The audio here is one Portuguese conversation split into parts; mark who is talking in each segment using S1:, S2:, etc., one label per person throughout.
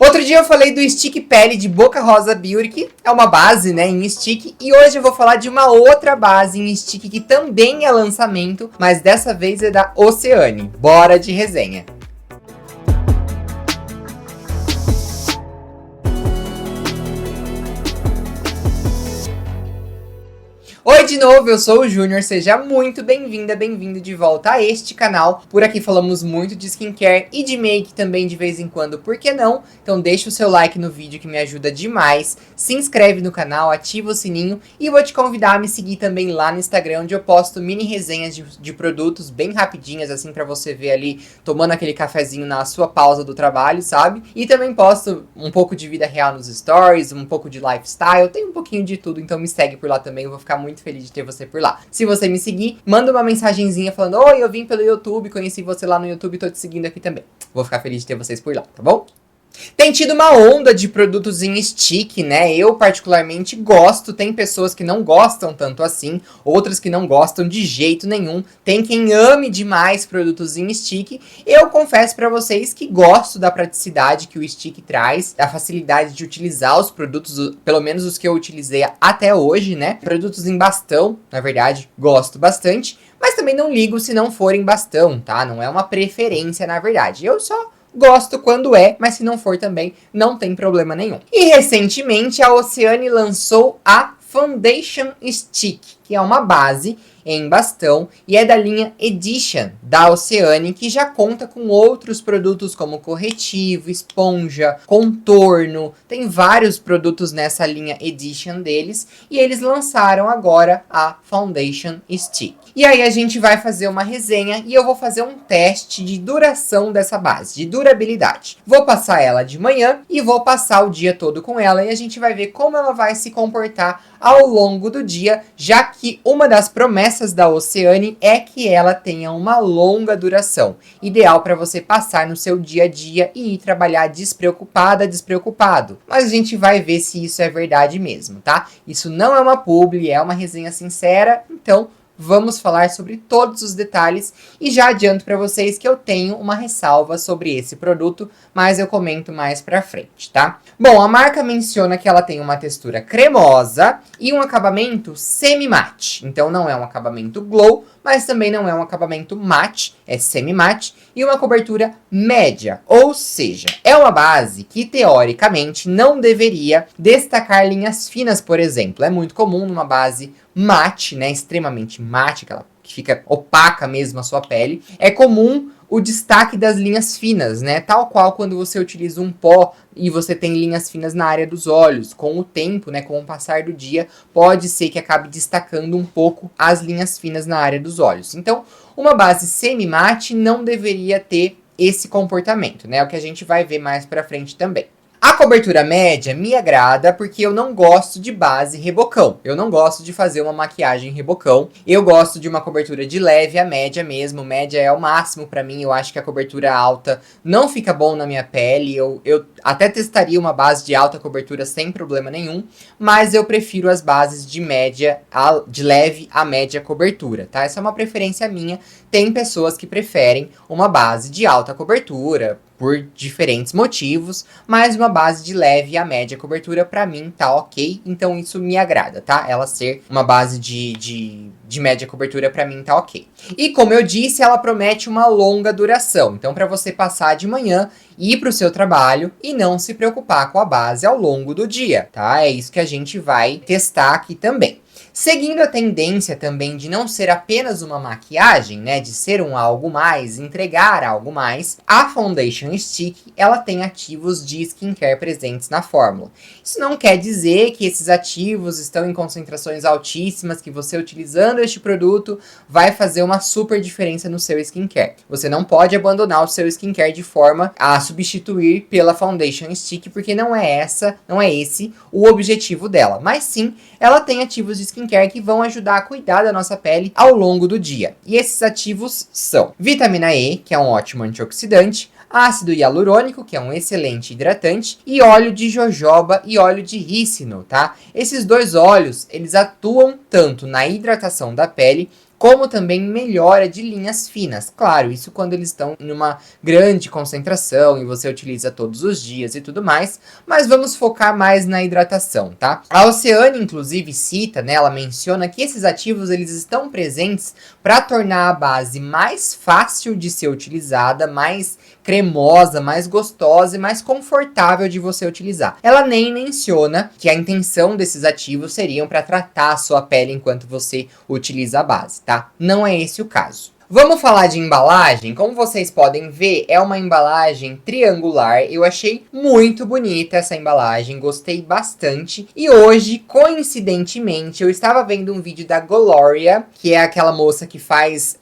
S1: Outro dia eu falei do Stick Pele de Boca Rosa Beauty, que é uma base, né, em stick. E hoje eu vou falar de uma outra base em stick que também é lançamento, mas dessa vez é da Oceane. Bora de resenha! Oi de novo, eu sou o Júnior, seja muito bem-vinda, bem-vindo de volta a este canal. Por aqui falamos muito de skincare e de make também de vez em quando, por que não? Então deixa o seu like no vídeo que me ajuda demais, se inscreve no canal, ativa o sininho e vou te convidar a me seguir também lá no Instagram, onde eu posto mini resenhas de produtos bem rapidinhas, assim, pra você ver ali, tomando aquele cafezinho na sua pausa do trabalho, sabe? E também posto um pouco de vida real nos stories, um pouco de lifestyle, tem um pouquinho de tudo, então me segue por lá também, eu vou ficar muito feliz de ter você por lá. Se você me seguir, manda uma mensagenzinha falando: oi, eu vim pelo YouTube, conheci você lá no YouTube, tô te seguindo aqui também. Vou ficar feliz de ter vocês por lá, tá bom? Tem tido uma onda de produtos em stick, né? Eu particularmente gosto, tem pessoas que não gostam tanto assim, outras que não gostam de jeito nenhum. Tem quem ame demais produtos em stick. Eu confesso pra vocês que gosto da praticidade que o stick traz, da facilidade de utilizar os produtos, pelo menos os que eu utilizei até hoje, né? Produtos em bastão, na verdade, gosto bastante, mas também não ligo se não for em bastão, tá? Não é uma preferência, na verdade. Eu só gosto quando é, mas se não for também, não tem problema nenhum. E recentemente a Oceane lançou a Foundation Stick, que é uma base em bastão e é da linha Edition da Oceane, que já conta com outros produtos como corretivo, esponja, contorno. Tem vários produtos nessa linha Edition deles e eles lançaram agora a Foundation Stick. E aí a gente vai fazer uma resenha e eu vou fazer um teste de duração dessa base, de durabilidade. Vou passar ela de manhã e vou passar o dia todo com ela e a gente vai ver como ela vai se comportar ao longo do dia, já que uma das promessas da Oceane é que ela tenha uma longa duração, ideal para você passar no seu dia a dia e ir trabalhar despreocupada, despreocupado. Mas a gente vai ver se isso é verdade mesmo, tá? Isso não é uma publi, é uma resenha sincera, então vamos falar sobre todos os detalhes e já adianto para vocês que eu tenho uma ressalva sobre esse produto, mas eu comento mais pra frente, tá? Bom, a marca menciona que ela tem uma textura cremosa e um acabamento semi-mate. Então não é um acabamento glow, mas também não é um acabamento mate, é semi-mate e uma cobertura média. Ou seja, é uma base que teoricamente não deveria destacar linhas finas, por exemplo. É muito comum numa base mate, né, extremamente mate, aquela que fica opaca mesmo a sua pele. É comum o destaque das linhas finas, né? Tal qual quando você utiliza um pó e você tem linhas finas na área dos olhos. Com o tempo, né, com o passar do dia, pode ser que acabe destacando um pouco as linhas finas na área dos olhos. Então, uma base semi-mate não deveria ter esse comportamento, né? É o que a gente vai ver mais pra frente também. A cobertura média me agrada porque eu não gosto de base rebocão. Eu não gosto de fazer uma maquiagem rebocão. Eu gosto de uma cobertura de leve a média mesmo. Média é o máximo pra mim. Eu acho que a cobertura alta não fica bom na minha pele. Eu até testaria uma base de alta cobertura sem problema nenhum. Mas eu prefiro as bases de média, de leve a média cobertura, tá? Essa é uma preferência minha. Tem pessoas que preferem uma base de alta cobertura por diferentes motivos, mas uma base de leve a média cobertura pra mim tá ok, então isso me agrada, tá? Ela ser uma base de média cobertura pra mim tá ok. E como eu disse, ela promete uma longa duração, então pra você passar de manhã, ir pro seu trabalho e não se preocupar com a base ao longo do dia, tá? É isso que a gente vai testar aqui também. Seguindo a tendência também de não ser apenas uma maquiagem, né, de ser um algo mais, entregar algo mais, a Foundation Stick, ela tem ativos de skincare presentes na fórmula. Isso não quer dizer que esses ativos estão em concentrações altíssimas, que você utilizando este produto vai fazer uma super diferença no seu skincare. Você não pode abandonar o seu skincare de forma a substituir pela Foundation Stick, porque não é esse o objetivo dela, mas sim, ela tem ativos de skincare que vão ajudar a cuidar da nossa pele ao longo do dia. E esses ativos são vitamina E, que é um ótimo antioxidante, ácido hialurônico, que é um excelente hidratante, e óleo de jojoba e óleo de rícino, tá? Esses dois óleos, eles atuam tanto na hidratação da pele como também melhora de linhas finas. Claro, isso quando eles estão em uma grande concentração e você utiliza todos os dias e tudo mais, mas vamos focar mais na hidratação, tá? A Oceane, inclusive, cita, né, ela menciona que esses ativos eles estão presentes para tornar a base mais fácil de ser utilizada, mais cremosa, mais gostosa e mais confortável de você utilizar. Ela nem menciona que a intenção desses ativos seriam para tratar a sua pele enquanto você utiliza a base, tá? Não é esse o caso. Vamos falar de embalagem? Como vocês podem ver, é uma embalagem triangular. Eu achei muito bonita essa embalagem, gostei bastante. E hoje, coincidentemente, eu estava vendo um vídeo da Gloria, que é aquela moça que faz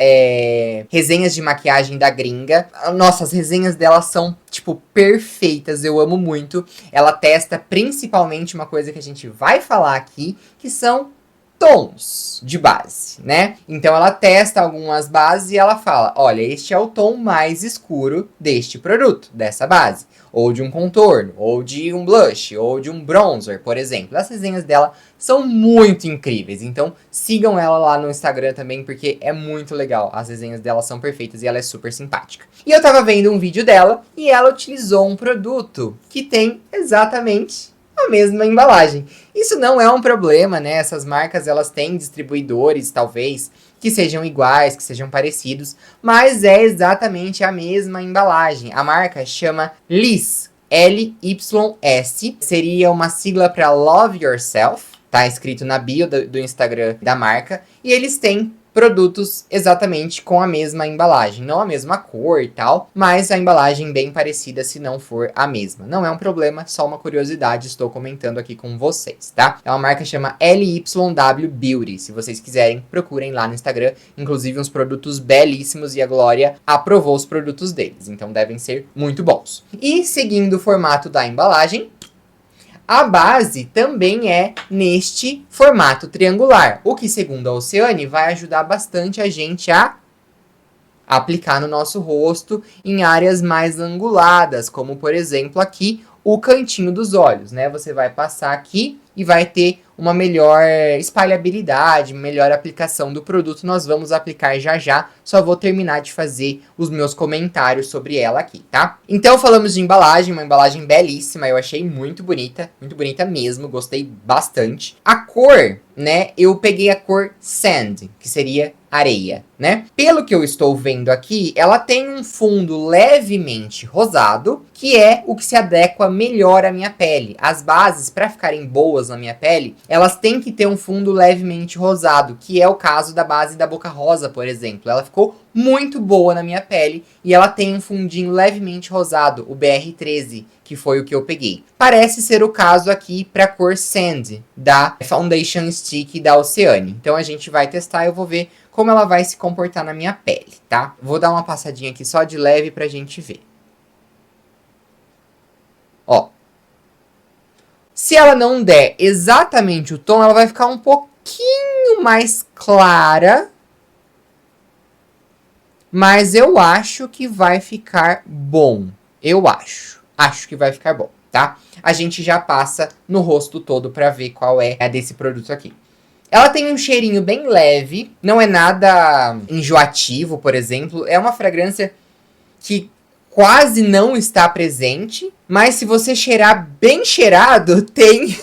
S1: resenhas de maquiagem da gringa. Nossa, as resenhas dela são, tipo, perfeitas, eu amo muito. Ela testa principalmente uma coisa que a gente vai falar aqui, que são tons de base, né? Então ela testa algumas bases e ela fala, olha, este é o tom mais escuro deste produto, dessa base. Ou de um contorno, ou de um blush, ou de um bronzer, por exemplo. As resenhas dela são muito incríveis, então sigam ela lá no Instagram também, porque é muito legal. As resenhas dela são perfeitas e ela é super simpática. E eu tava vendo um vídeo dela e ela utilizou um produto que tem exatamente a mesma embalagem. Isso não é um problema, né? Essas marcas, elas têm distribuidores, talvez, que sejam iguais, que sejam parecidos, mas é exatamente a mesma embalagem. A marca chama Liss, L-Y-S, seria uma sigla para Love Yourself, tá escrito na bio do Instagram da marca, e eles têm produtos exatamente com a mesma embalagem. Não a mesma cor e tal, mas a embalagem bem parecida se não for a mesma. Não é um problema, só uma curiosidade, estou comentando aqui com vocês, tá? É uma marca que chama LYW Beauty. Se vocês quiserem, procurem lá no Instagram. Inclusive uns produtos belíssimos e a Glória aprovou os produtos deles, então devem ser muito bons. E seguindo o formato da embalagem, a base também é neste formato triangular, o que, segundo a Oceane, vai ajudar bastante a gente a aplicar no nosso rosto em áreas mais anguladas, como, por exemplo, aqui o cantinho dos olhos, né? Você vai passar aqui e vai ter uma melhor espalhabilidade, melhor aplicação do produto. Nós vamos aplicar já já, só vou terminar de fazer os meus comentários sobre ela aqui, tá? Então falamos de embalagem, uma embalagem belíssima, eu achei muito bonita mesmo, gostei bastante. A cor, né, eu peguei a cor Sand, que seria areia, né? Pelo que eu estou vendo aqui, ela tem um fundo levemente rosado, que é o que se adequa melhor à minha pele. As bases, para ficarem boas na minha pele, elas têm que ter um fundo levemente rosado, que é o caso da base da Boca Rosa, por exemplo. Ela ficou muito boa na minha pele e ela tem um fundinho levemente rosado, o BR13, que foi o que eu peguei. Parece ser o caso aqui para a cor Sand, da Foundation Stick da Oceane. Então a gente vai testar e eu vou ver como ela vai se comportar na minha pele, tá? Vou dar uma passadinha aqui só de leve pra gente ver. Ó. Se ela não der exatamente o tom, ela vai ficar um pouquinho mais clara. Mas eu acho que vai ficar bom. Eu acho. Acho que vai ficar bom, tá? A gente já passa no rosto todo pra ver qual é a desse produto aqui. Ela tem um cheirinho bem leve, não é nada enjoativo, por exemplo. É uma fragrância que quase não está presente, mas se você cheirar bem cheirado, tem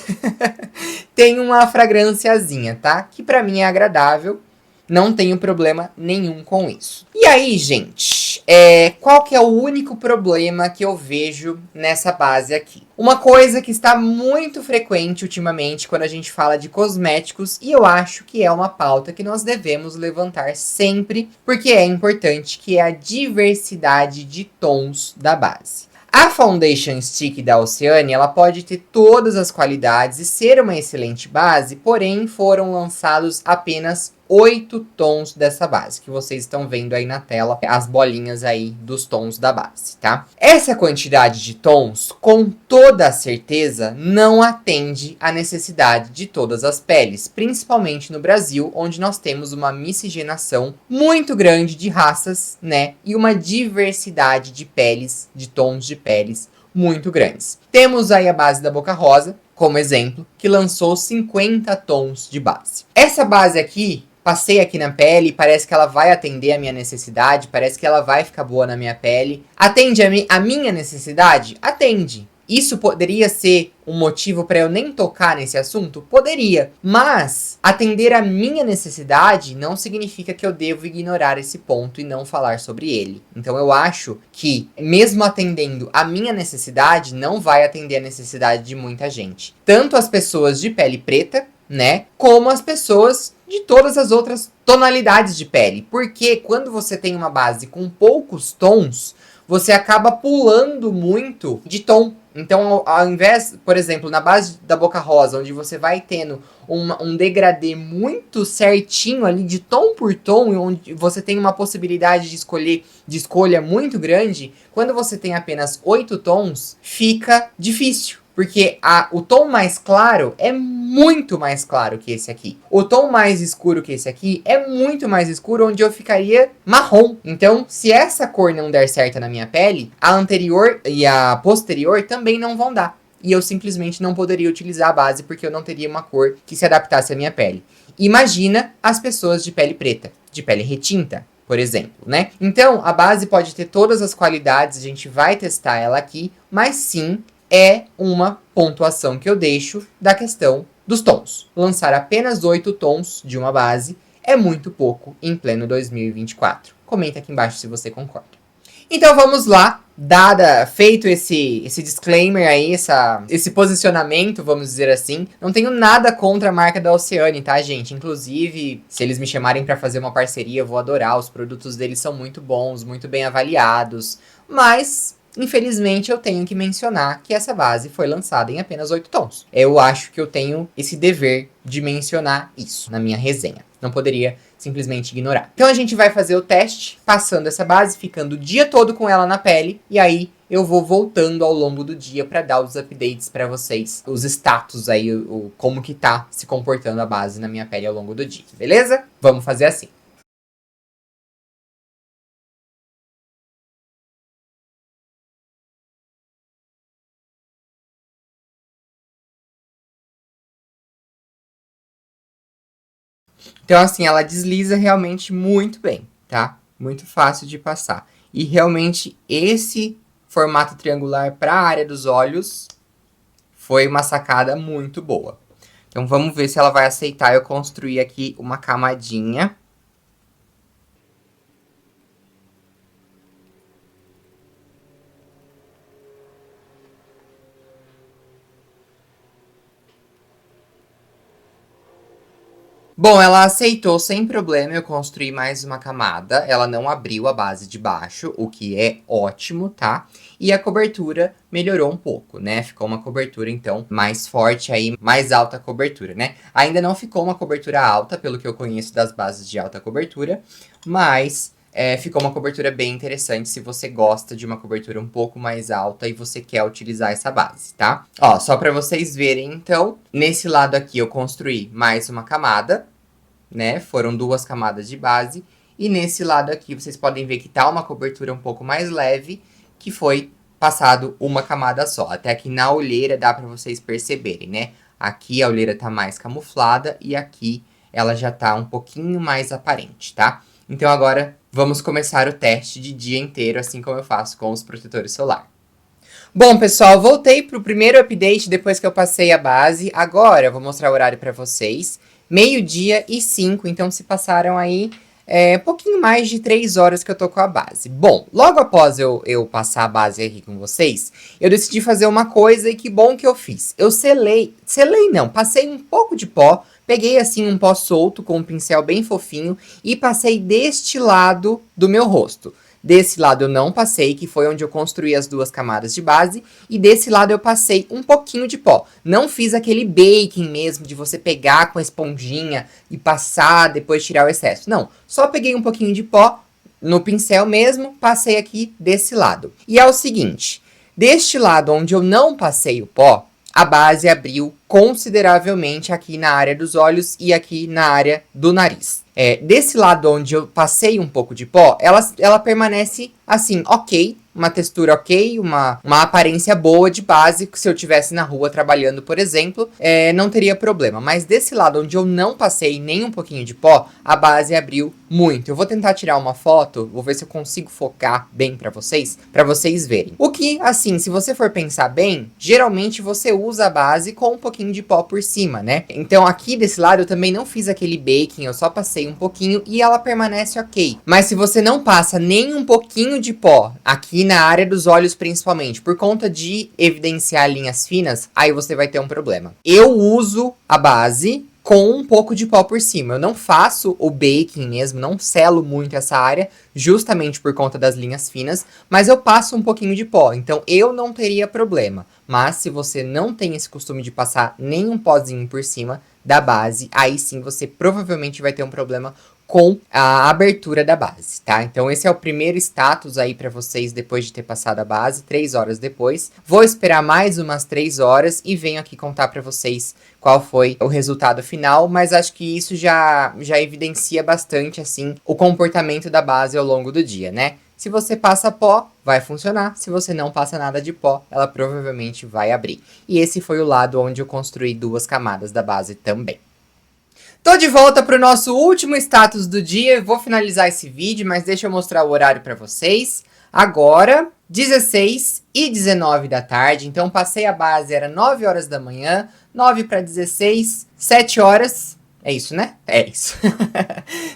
S1: tem uma fragrânciazinha, tá? Que pra mim é agradável. Não tenho problema nenhum com isso. E aí, gente, qual que é o único problema que eu vejo nessa base aqui? Uma coisa que está muito frequente ultimamente quando a gente fala de cosméticos, e eu acho que é uma pauta que nós devemos levantar sempre, porque é importante, que é a diversidade de tons da base. A Foundation Stick da Oceane, ela pode ter todas as qualidades e ser uma excelente base, porém foram lançados apenas 8 tons dessa base, que vocês estão vendo aí na tela, as bolinhas aí dos tons da base, tá? Essa quantidade de tons, com toda a certeza, não atende à necessidade de todas as peles, principalmente no Brasil, onde nós temos uma miscigenação muito grande de raças, né? E uma diversidade de peles, de tons de peles muito grandes. Temos aí a base da Boca Rosa, como exemplo, que lançou 50 tons de base. Essa base aqui passei aqui na pele, parece que ela vai atender a minha necessidade, parece que ela vai ficar boa na minha pele. Atende a minha necessidade? Atende. Isso poderia ser um motivo para eu nem tocar nesse assunto? Poderia. Mas atender a minha necessidade não significa que eu devo ignorar esse ponto e não falar sobre ele. Então eu acho que, mesmo atendendo a minha necessidade, não vai atender a necessidade de muita gente. Tanto as pessoas de pele preta, né, como as pessoas de todas as outras tonalidades de pele. Porque quando você tem uma base com poucos tons, você acaba pulando muito de tom. Então, ao invés, por exemplo, na base da Boca Rosa, onde você vai tendo um degradê muito certinho ali, de tom por tom, onde você tem uma possibilidade de escolha muito grande, quando você tem apenas 8 tons, fica difícil. Porque o tom mais claro é muito mais claro que esse aqui. O tom mais escuro que esse aqui é muito mais escuro, onde eu ficaria marrom. Então, se essa cor não der certo na minha pele, a anterior e a posterior também não vão dar. E eu simplesmente não poderia utilizar a base, porque eu não teria uma cor que se adaptasse à minha pele. Imagina as pessoas de pele preta, de pele retinta, por exemplo, né? Então, a base pode ter todas as qualidades, a gente vai testar ela aqui, mas sim, é uma pontuação que eu deixo da questão dos tons. Lançar apenas 8 tons de uma base é muito pouco em pleno 2024. Comenta aqui embaixo se você concorda. Então vamos lá, feito esse disclaimer aí, esse posicionamento, vamos dizer assim. Não tenho nada contra a marca da Oceane, tá, gente? Inclusive, se eles me chamarem pra fazer uma parceria, eu vou adorar. Os produtos deles são muito bons, muito bem avaliados. Mas, infelizmente, eu tenho que mencionar que essa base foi lançada em apenas 8 tons. Eu acho que eu tenho esse dever de mencionar isso na minha resenha. Não poderia simplesmente ignorar. Então a gente vai fazer o teste, passando essa base, ficando o dia todo com ela na pele, e aí eu vou voltando ao longo do dia para dar os updates para vocês, os status aí, como que tá se comportando a base na minha pele ao longo do dia, beleza? Vamos fazer assim. Então, assim, ela desliza realmente muito bem, tá? Muito fácil de passar. E realmente esse formato triangular para a área dos olhos foi uma sacada muito boa. Então vamos ver se ela vai aceitar eu construir aqui uma camadinha. Bom, ela aceitou sem problema eu construir mais uma camada. Ela não abriu a base de baixo, o que é ótimo, tá? E a cobertura melhorou um pouco, né? Ficou uma cobertura, então, mais forte aí, mais alta cobertura, né? Ainda não ficou uma cobertura alta, pelo que eu conheço das bases de alta cobertura, mas ficou uma cobertura bem interessante se você gosta de uma cobertura um pouco mais alta e você quer utilizar essa base, tá? Ó, só pra vocês verem, então, nesse lado aqui eu construí mais uma camada, né? Foram 2 camadas de base. E nesse lado aqui vocês podem ver que tá uma cobertura um pouco mais leve, que foi passado uma camada só. Até aqui na olheira dá para vocês perceberem, né? Aqui a olheira tá mais camuflada e aqui ela já tá um pouquinho mais aparente, tá? Então agora vamos começar o teste de dia inteiro, assim como eu faço com os protetores solar. Bom, pessoal, voltei pro primeiro update depois que eu passei a base. Agora eu vou mostrar o horário para vocês. 12h05, então se passaram aí pouquinho mais de 3 horas que eu tô com a base. Bom, logo após eu passar a base aqui com vocês, eu decidi fazer uma coisa e que bom que eu fiz. Eu selei não, passei um pouco de pó, peguei assim um pó solto com um pincel bem fofinho e passei deste lado do meu rosto. Desse lado eu não passei, que foi onde eu construí as 2 camadas de base. E desse lado eu passei um pouquinho de pó. Não fiz aquele baking mesmo, de você pegar com a esponjinha e passar, depois tirar o excesso. Não, só peguei um pouquinho de pó no pincel mesmo, passei aqui desse lado. E é o seguinte, deste lado onde eu não passei o pó, a base abriu consideravelmente aqui na área dos olhos e aqui na área do nariz. Desse lado onde eu passei um pouco de pó, ela permanece assim, ok, uma textura ok, uma aparência boa de base, que se eu estivesse na rua trabalhando, por exemplo, não teria problema. Mas desse lado onde eu não passei nem um pouquinho de pó, a base abriu muito. Eu vou tentar tirar uma foto, vou ver se eu consigo focar bem pra vocês verem. O que, assim, se você for pensar bem, geralmente você usa a base com um pouquinho de pó por cima, né? Então aqui desse lado eu também não fiz aquele baking, eu só passei um pouquinho e ela permanece ok. Mas se você não passa nem um pouquinho de pó, aqui na área dos olhos principalmente, por conta de evidenciar linhas finas, aí você vai ter um problema. Eu uso a base com um pouco de pó por cima. Eu não faço o baking mesmo, não selo muito essa área, justamente por conta das linhas finas, mas eu passo um pouquinho de pó, então eu não teria problema. Mas se você não tem esse costume de passar nem um pozinho por cima da base, aí sim você provavelmente vai ter um problema com a abertura da base, tá? Então esse é o primeiro status aí pra vocês depois de ter passado a base, 3 horas depois. Vou esperar mais umas 3 horas e venho aqui contar pra vocês qual foi o resultado final, mas acho que isso já evidencia bastante, assim, o comportamento da base ao longo do dia, né? Se você passa pó, vai funcionar. Se você não passa nada de pó, ela provavelmente vai abrir. E esse foi o lado onde eu construí 2 camadas da base também. Tô de volta pro nosso último status do dia. Vou finalizar esse vídeo, mas deixa eu mostrar o horário pra vocês. Agora, 16h19 da tarde. Então, passei a base, era 9 horas da manhã. 9 para 16, 7 horas. É isso, né? É isso.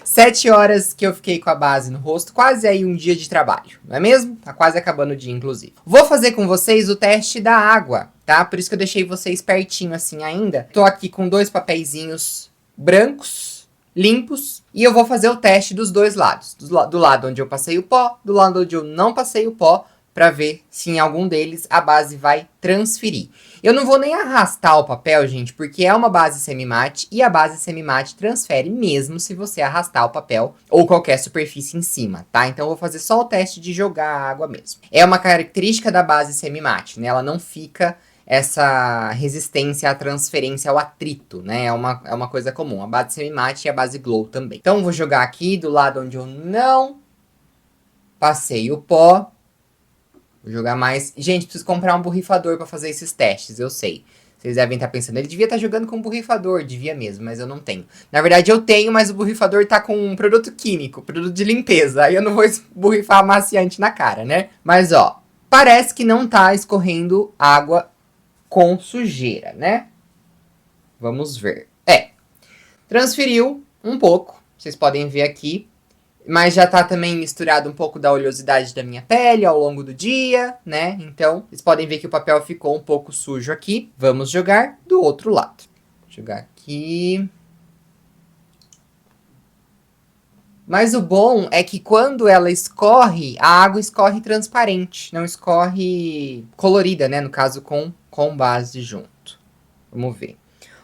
S1: 7 horas que eu fiquei com a base no rosto. Quase aí um dia de trabalho, não é mesmo? Tá quase acabando o dia, inclusive. Vou fazer com vocês o teste da água, tá? Por isso que eu deixei vocês pertinho assim ainda. Tô aqui com 2 papeizinhos brancos, limpos, e eu vou fazer o teste dos 2 lados. Do lado onde eu passei o pó, do lado onde eu não passei o pó, para ver se em algum deles a base vai transferir. Eu não vou nem arrastar o papel, gente, porque é uma base semi-mate, e a base semi-mate transfere mesmo se você arrastar o papel ou qualquer superfície em cima, tá? Então eu vou fazer só o teste de jogar a água mesmo. É uma característica da base semi-mate, né? Ela não fica essa resistência à transferência ao atrito, né? É uma coisa comum, a base semi-mate e a base glow também. Então, vou jogar aqui do lado onde eu não passei o pó. Vou jogar mais. Gente, preciso comprar um borrifador para fazer esses testes, eu sei. Vocês devem estar pensando, ele devia estar jogando com borrifador, devia mesmo, mas eu não tenho. Na verdade, eu tenho, mas o borrifador tá com um produto químico, produto de limpeza. Aí eu não vou borrifar amaciante na cara, né? Mas, ó, parece que não tá escorrendo água com sujeira, né? Vamos ver. Transferiu um pouco, vocês podem ver aqui, mas já tá também misturado um pouco da oleosidade da minha pele ao longo do dia, né? Então, vocês podem ver que o papel ficou um pouco sujo aqui. Vamos jogar do outro lado. Vou jogar aqui. Mas o bom é que quando ela escorre, a água escorre transparente, não escorre colorida, né? No caso, com base junto. Vamos ver.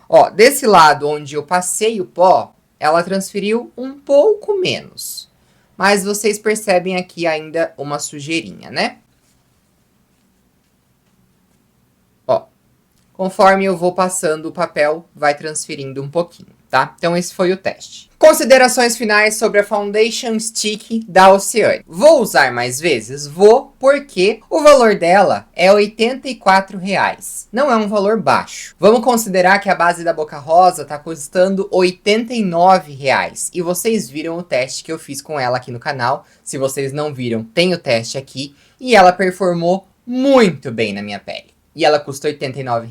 S1: Ó, desse lado onde eu passei o pó, ela transferiu um pouco menos. Mas vocês percebem aqui ainda uma sujeirinha, né? Ó, conforme eu vou passando o papel, vai transferindo um pouquinho, tá? Então esse foi o teste. Considerações finais sobre a Foundation Stick da Oceane. Vou usar mais vezes? Vou, porque o valor dela é R$ 84. Não é um valor baixo. Vamos considerar que a base da Boca Rosa tá custando R$ 89. E vocês viram o teste que eu fiz com ela aqui no canal. Se vocês não viram, tem o teste aqui. E ela performou muito bem na minha pele. E ela custa R$ 89.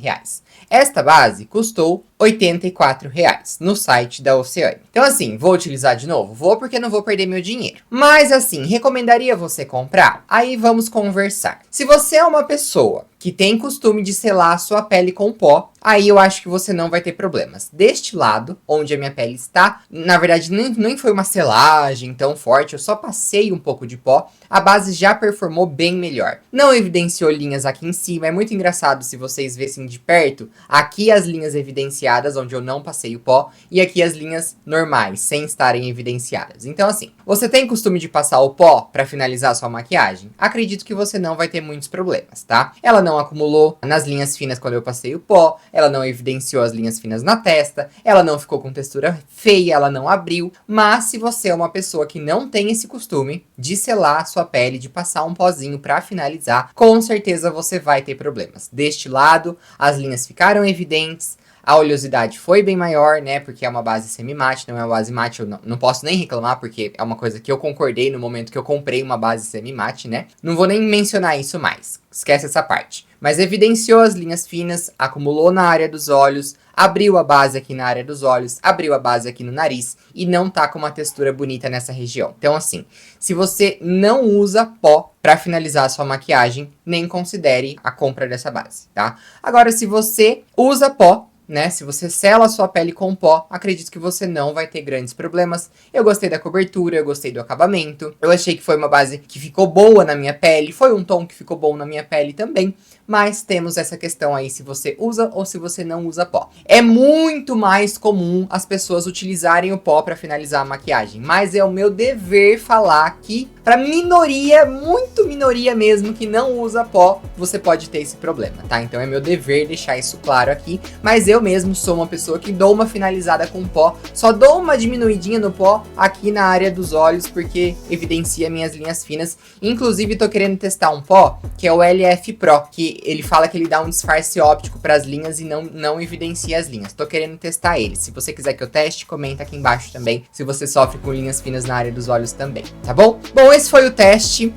S1: Esta base custou R$ 84 no site da Oceane. Então assim, vou utilizar de novo? Vou, porque não vou perder meu dinheiro. Mas assim, recomendaria você comprar? Aí vamos conversar. Se você é uma pessoa que tem costume de selar a sua pele com pó, aí eu acho que você não vai ter problemas. Deste lado, onde a minha pele está, na verdade nem foi uma selagem tão forte, eu só passei um pouco de pó, a base já performou bem melhor. Não evidenciou linhas aqui em cima, é muito engraçado se vocês vissem de perto, aqui as linhas evidenciadas, onde eu não passei o pó, e aqui as linhas normais, sem estarem evidenciadas. Então assim, você tem costume de passar o pó para finalizar a sua maquiagem? Acredito que você não vai ter muitos problemas, tá? Ela não não acumulou nas linhas finas quando eu passei o pó, ela não evidenciou as linhas finas na testa, ela não ficou com textura feia, ela não abriu. Mas se você é uma pessoa que não tem esse costume de selar a sua pele, de passar um pozinho pra finalizar, com certeza você vai ter problemas. Deste lado, as linhas ficaram evidentes, a oleosidade foi bem maior, né, porque é uma base semi-mate, não é uma base mate, eu não posso nem reclamar, porque é uma coisa que eu concordei no momento que eu comprei uma base semi-mate, né. Não vou nem mencionar isso mais, esquece essa parte. Mas evidenciou as linhas finas, acumulou na área dos olhos, abriu a base aqui na área dos olhos, abriu a base aqui no nariz e não tá com uma textura bonita nessa região. Então assim, se você não usa pó para finalizar a sua maquiagem, nem considere a compra dessa base, tá? Agora, se você usa pó, né, se você sela a sua pele com pó, acredito que você não vai ter grandes problemas. Eu gostei da cobertura, eu gostei do acabamento. Eu achei que foi uma base que ficou boa na minha pele. Foi um tom que ficou bom na minha pele também. Mas temos essa questão aí se você usa ou se você não usa pó. É muito mais comum as pessoas utilizarem o pó para finalizar a maquiagem. Mas é o meu dever falar que, para minoria, muito minoria mesmo, que não usa pó, você pode ter esse problema, tá? Então é meu dever deixar isso claro aqui. Mas eu mesmo sou uma pessoa que dou uma finalizada com pó. Só dou uma diminuidinha no pó aqui na área dos olhos, porque evidencia minhas linhas finas. Inclusive, tô querendo testar um pó, que é o LF Pro, que ele fala que ele dá um disfarce óptico para as linhas e não evidencia as linhas. Tô querendo testar ele. Se você quiser que eu teste, comenta aqui embaixo também, se você sofre com linhas finas na área dos olhos também, tá bom? Bom, esse foi o teste.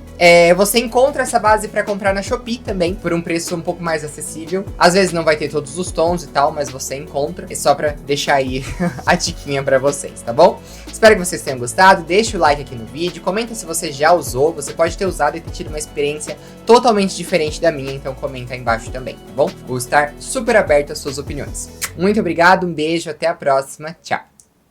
S1: Você encontra essa base para comprar na Shopee também, por um preço um pouco mais acessível. Às vezes não vai ter todos os tons e tal, mas você encontra. É só pra deixar aí a diquinha pra vocês, tá bom? Espero que vocês tenham gostado. Deixa o like aqui no vídeo. Comenta se você já usou. Você pode ter usado e ter tido uma experiência totalmente diferente da minha. Então comenta aí embaixo também, tá bom? Vou estar super aberto às suas opiniões. Muito obrigado, um beijo, até a próxima. Tchau!